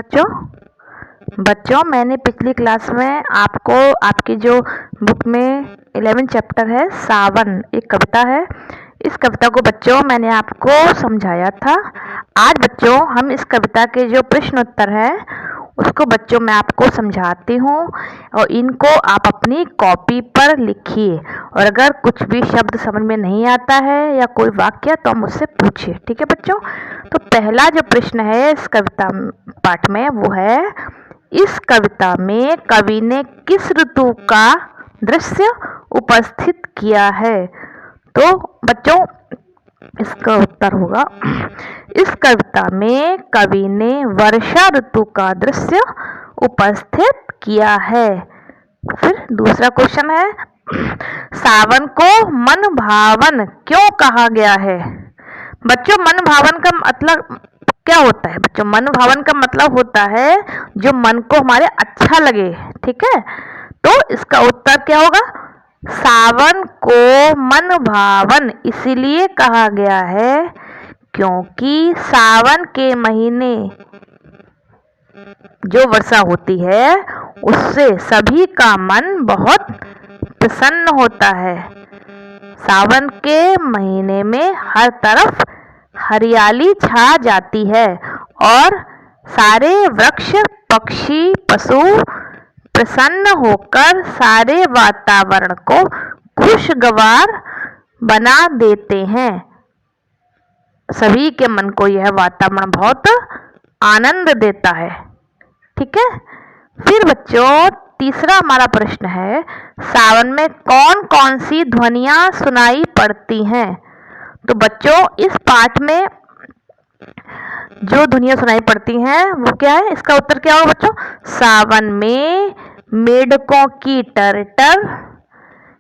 बच्चों बच्चों मैंने पिछली क्लास में आपको आपकी जो बुक में 11 चैप्टर है सावन, एक कविता है। इस कविता को बच्चों मैंने आपको समझाया था। आज बच्चों हम इस कविता के जो प्रश्न उत्तर है उसको बच्चों मैं आपको समझाती हूँ और इनको आप अपनी कॉपी पर लिखिए। और अगर कुछ भी शब्द समझ में नहीं आता है या कोई वाक्य तो मुझसे पूछिए, ठीक है बच्चों। तो पहला जो प्रश्न है इस कविता पाठ में वो है, इस कविता में कवि ने किस ऋतु का दृश्य उपस्थित किया है? तो बच्चों इसका उत्तर होगा, इस कविता में कवि ने वर्षा ऋतु का दृश्य उपस्थित किया है। फिर दूसरा क्वेश्चन है, सावन को मन भावन क्यों कहा गया है? बच्चों मन भावन का मतलब क्या होता है? बच्चों मन भावन का मतलब होता है जो मन को हमारे अच्छा लगे, ठीक है। तो इसका उत्तर क्या होगा? सावन को मन भावन इसलिए कहा गया है क्योंकि सावन के महीने जो वर्षा होती है उससे सभी का मन बहुत प्रसन्न होता है। सावन के महीने में हर तरफ हरियाली छा जाती है और सारे वृक्ष, पक्षी, पशु प्रसन्न होकर सारे वातावरण को खुशगवार बना देते हैं। सभी के मन को यह वातावरण बहुत आनंद देता है, ठीक है। फिर बच्चों तीसरा हमारा प्रश्न है, सावन में कौन कौन सी ध्वनियाँ सुनाई पड़ती हैं? तो बच्चों इस पाठ में जो ध्वनियाँ सुनाई पड़ती हैं वो क्या है? इसका उत्तर क्या होगा बच्चों? सावन में मेढकों की टरटर,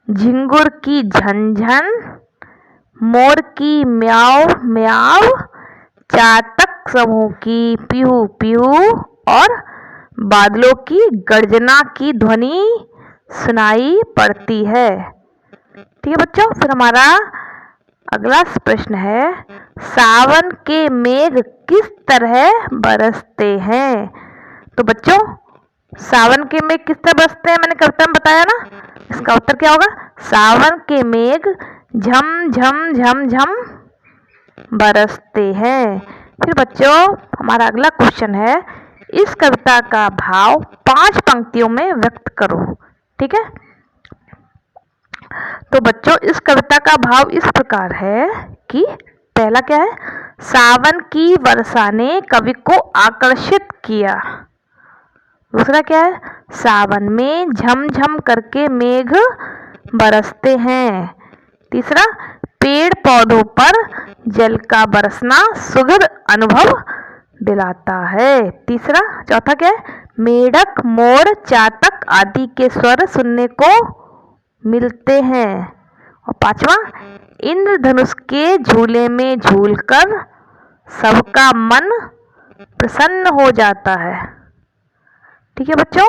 झिंगुर की झनझन, मोर की म्याऊ म्याऊ, चातक समूह की पीहू पीहू और बादलों की गर्जना की ध्वनि सुनाई पड़ती है, ठीक है बच्चों। फिर हमारा अगला प्रश्न है, सावन के मेघ किस तरह बरसते हैं? तो बच्चों सावन के मेघ किस तरह बरसते हैं मैंने कविता में बताया ना। इसका उत्तर क्या होगा? सावन के मेघ झम झम झम झम बरसते हैं। फिर बच्चों हमारा अगला क्वेश्चन है, इस कविता का भाव 5 पंक्तियों में व्यक्त करो, ठीक है। तो बच्चों इस कविता का भाव इस प्रकार है कि पहला क्या है, सावन की वर्षा ने कवि को आकर्षित किया। दूसरा क्या है, सावन में झमझम करके मेघ बरसते हैं। तीसरा, पेड़ पौधों पर जल का बरसना सुखद अनुभव दिलाता है। तीसरा, चौथा क्या है, मेढक, मोर, चातक आदि के स्वर सुनने को मिलते हैं। और पांचवा, इंद्रधनुष के झूले में झूलकर सबका मन प्रसन्न हो जाता है, ठीक है बच्चों।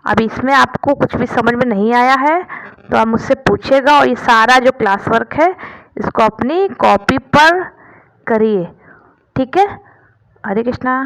अब इसमें आपको कुछ भी समझ में नहीं आया है तो आप मुझसे पूछेगा और ये सारा जो क्लास वर्क है इसको अपनी कॉपी पर करिए, ठीक है। हरे कृष्णा।